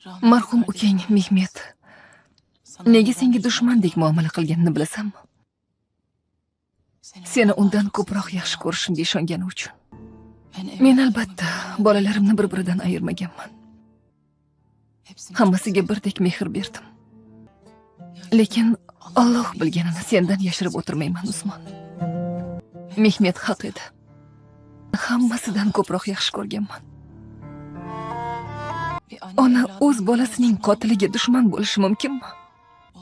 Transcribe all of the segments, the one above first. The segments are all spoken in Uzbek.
Marhum ukang Mehmet nega senga dushmandek muomala qilganini bilasanmi? Seni undan ko'proq yaxshi ko'rishimga ishongani uchun. Men albatta bolalarimni bir-biridan ayirmaganman. Hammasiga birdek mehr berdim. Lekin Alloh bilganini sendan yashirib o'tirmayman, Usmon. Mehmet haq edi. Hammasidan ko'proq yaxshi ko'rganman. Ona o'z bolasining qotiliga dushman bo'lishi mumkinmi?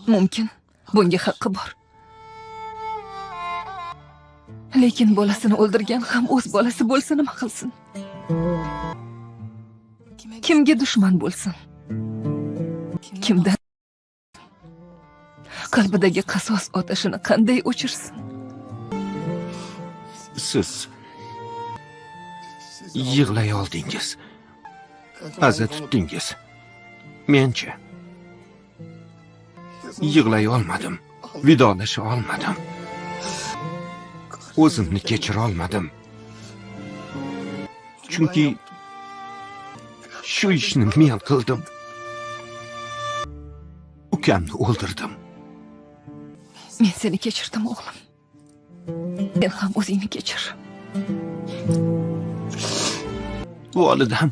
Mumkin. Bunga haqqi bor. Lekin bolasini o'ldirgan ham o'z bolasi bo'lsa nima qilsin? Kimga dushman bo'lsin? Kimdan? Qalbidagi qasos otashini qanday o'chirsin? Siz yig'lay oldingiz. Aza tutdingiz. Men-chi yig'lay olmadim. Vidolasha olmadim. O'zimni kechira olmadim. Chunki shu ishni men qildim. Ukamni o'ldirdim. Men seni kechirdim, o'g'lim. Sen ham o'zingni kechir. Volidam,